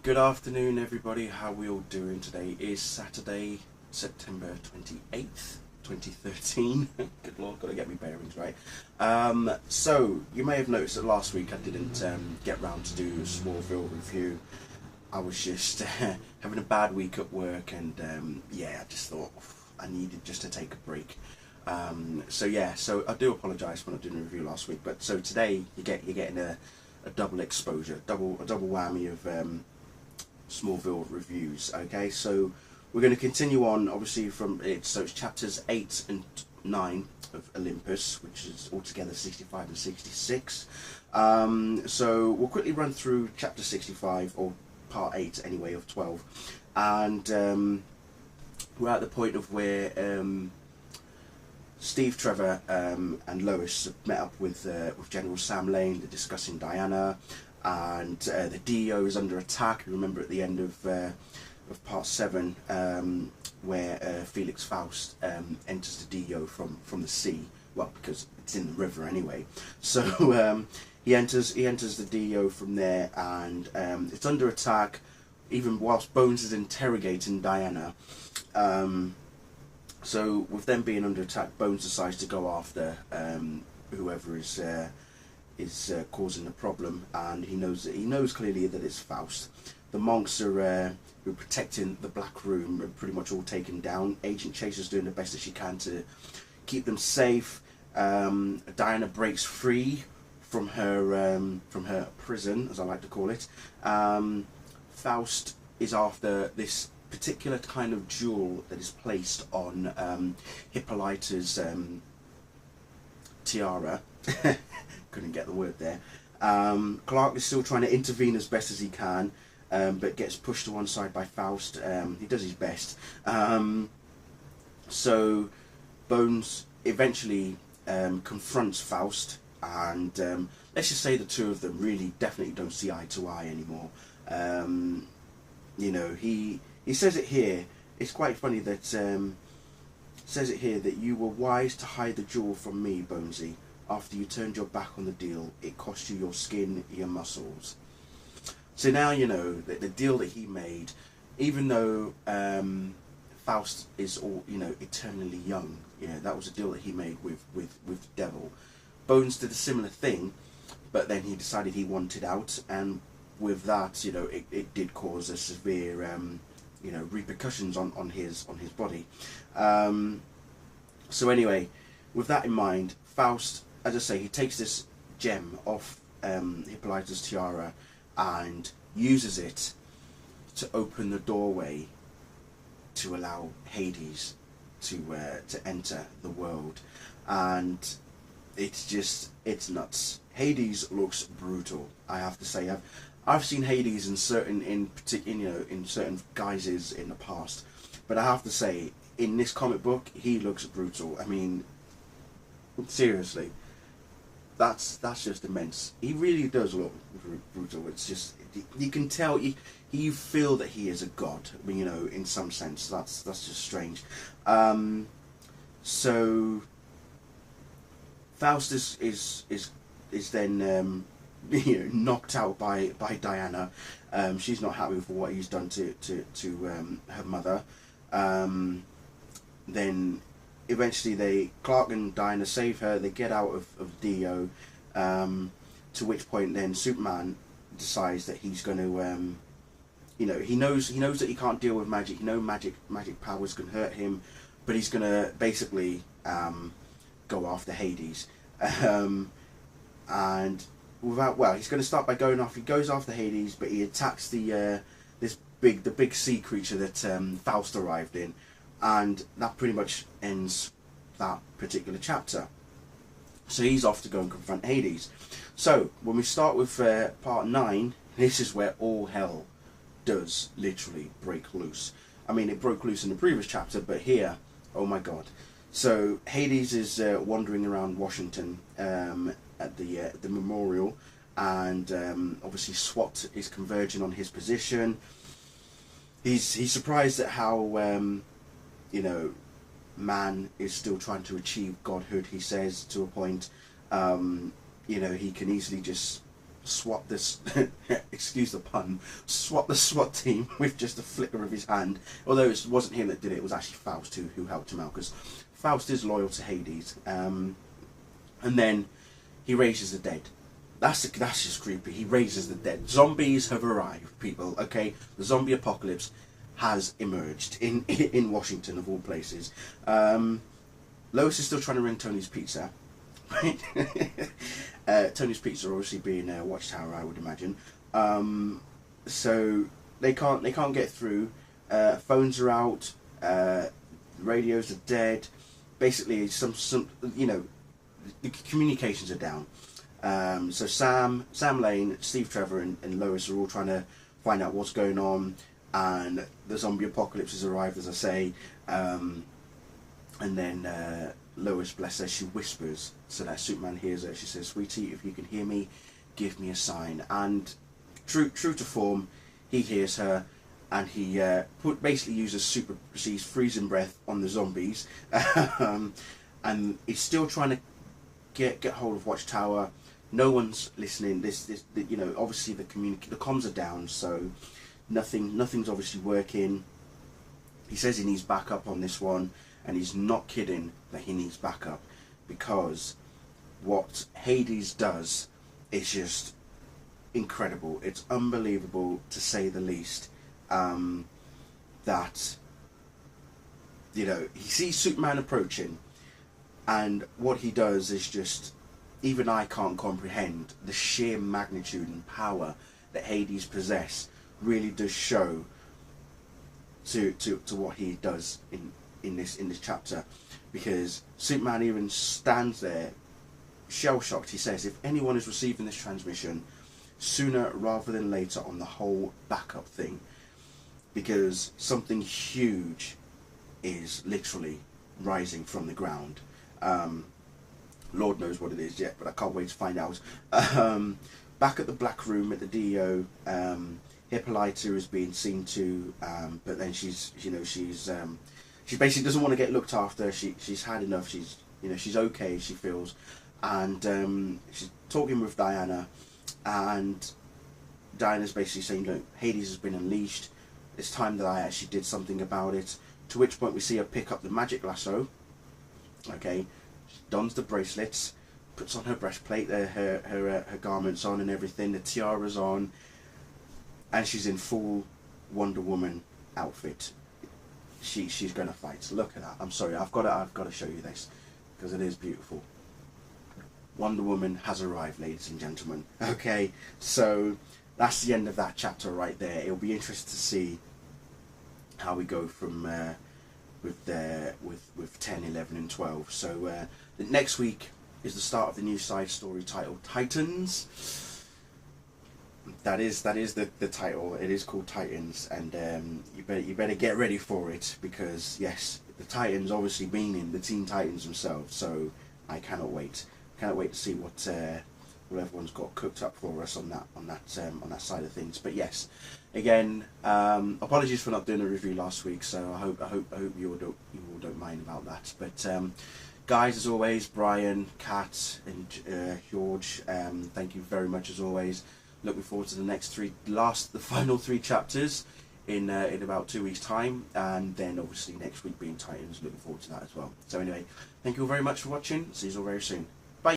Good afternoon, everybody. How we all doing? Today is Saturday, September 28th, 2013. Good Lord, gotta get me bearings right. So, you may have noticed that last week I didn't get round to do a Smallville review. I was just having a bad week at work, and yeah, I just thought I needed just to take a break. So I do apologise for not doing a review last week, but so today you're getting a double exposure, a double whammy of Smallville reviews. Okay, so we're going to continue on, obviously, from it. So it's chapters 8 and 9 of Olympus, which is altogether 65 and 66. So we'll quickly run through chapter 65, or part 8 anyway, of 12, and we're at the point of where Steve, Trevor, and Lois have met up with General Sam Lane. They're discussing Diana, and the D.E.O is under attack. You remember at the end of part 7, where Felix Faust enters the D.E.O from the sea. Well, because it's in the river anyway. So he enters the D.E.O from there, and it's under attack, even whilst Bones is interrogating Diana. So with them being under attack, Bones decides to go after whoever is causing the problem, and he knows clearly that it's Faust. The monks who are protecting the Black Room are pretty much all taken down. Agent Chaser's doing the best that she can to keep them safe. Diana breaks free from her prison, as I like to call it. Faust is after this particular kind of jewel that is placed on Hippolyta's tiara. Couldn't get the word there. Clark is still trying to intervene as best as he can, but gets pushed to one side by Faust. He does his best. So Bones eventually confronts Faust, and let's just say the two of them really definitely don't see eye to eye anymore. You know, he says it here. It's quite funny that says it here that you were wise to hide the jewel from me, Bonesy. After you turned your back on the deal, it cost you your skin, your muscles. So now you know that the deal that he made, even though Faust is eternally young, that was a deal that he made with the devil. Bones did a similar thing, but then he decided he wanted out, and with that, it did cause a severe repercussions on his body. So anyway, with that in mind, Faust, as I say, he takes this gem off Hippolyta's tiara and uses it to open the doorway to allow Hades to enter the world, and it's nuts. Hades looks brutal, I have to say. I've seen Hades in certain guises in the past, but I have to say, in this comic book, he looks brutal. I mean, seriously, that's just immense. He really does look brutal. It's just, you can tell, you feel that he is a god. I mean, in some sense, that's just strange. So Faust is then knocked out by Diana. She's not happy with what he's done to her mother. Then eventually Clark and Diana save her. They get out of D.E.O, to which point then Superman decides that he's going to he knows that he can't deal with magic. Magic powers can hurt him, but he's going to basically go after Hades. And he's going to start by he goes after Hades, but he attacks the big sea creature that Faust arrived in, and that pretty much ends that particular chapter. So he's off to go and confront Hades. So when we start with part 9, this is where all hell does literally break loose. I mean, it broke loose in the previous chapter, but here, oh my god. So Hades is wandering around Washington at the memorial, and obviously SWAT is converging on his position. He's surprised at how man is still trying to achieve godhood. He says, to a point, he can easily just swat this, excuse the pun, swat the SWAT team with just a flicker of his hand. Although it wasn't him that did it, it was actually Faust who helped him out, because Faust is loyal to Hades. And then he raises the dead. That's just creepy. He raises the dead. Zombies have arrived, people. Okay, the zombie apocalypse has emerged in Washington, of all places. Lois is still trying to ring Tony's Pizza. Right? Tony's Pizza obviously being a Watchtower, I would imagine. So they can't get through. Phones are out. Radios are dead. Basically, some you know, the communications are down. So Sam Lane, Steve Trevor, and Lois are all trying to find out what's going on, and the zombie apocalypse has arrived, as I say. And then Lois, bless her, she whispers so that Superman hears her. She says, "Sweetie, if you can hear me, give me a sign." And true to form, he hears her, and he basically uses Super C's freezing breath on the zombies, and he's still trying to get hold of Watchtower. No one's listening. This you know, obviously the comms are down, so nothing's obviously working. He says he needs backup on this one, and he's not kidding that he needs backup, because what Hades does is just incredible. It's unbelievable, to say the least. That, you know, he sees Superman approaching, and what he does is just, even I can't comprehend the sheer magnitude and power that Hades possess. Really does show to what he does in this chapter, because Superman even stands there shell shocked. He says, "If anyone is receiving this transmission, sooner rather than later on the whole backup thing, because something huge is literally rising from the ground." Lord knows what it is yet, but I can't wait to find out. Back at the Black Room at the D.E.O, Hippolyta is being seen to, but then she basically doesn't want to get looked after. She's had enough. She's okay, she feels, and she's talking with Diana, and Diana's basically saying, "Look, Hades has been unleashed. It's time that I actually did something about it." To which point we see her pick up the magic lasso. Okay, she dons the bracelets, puts on her breastplate, her garments on and everything, the tiara's on, and she's in full Wonder Woman outfit. She's going to fight. Look at that. I'm sorry, I've got to show you this, because it is beautiful. Wonder Woman has arrived, ladies and gentlemen. Okay, so that's the end of that chapter right there. It'll be interesting to see how we go from with 10, 11 and 12. So next week is the start of the new side story titled Titans. That is the title. It is called Titans, and you better get ready for it, because yes, the Titans obviously meaning the Teen Titans themselves. So I cannot wait to see what everyone's got cooked up for us on that side of things. But yes, again, apologies for not doing a review last week. So I hope you all don't mind about that. But guys, as always, Brian, Kat, and George, thank you very much as always. Looking forward to the final three chapters in about 2 weeks' time, and then obviously next week being Titans. Looking forward to that as well. So anyway, thank you all very much for watching. See you all very soon.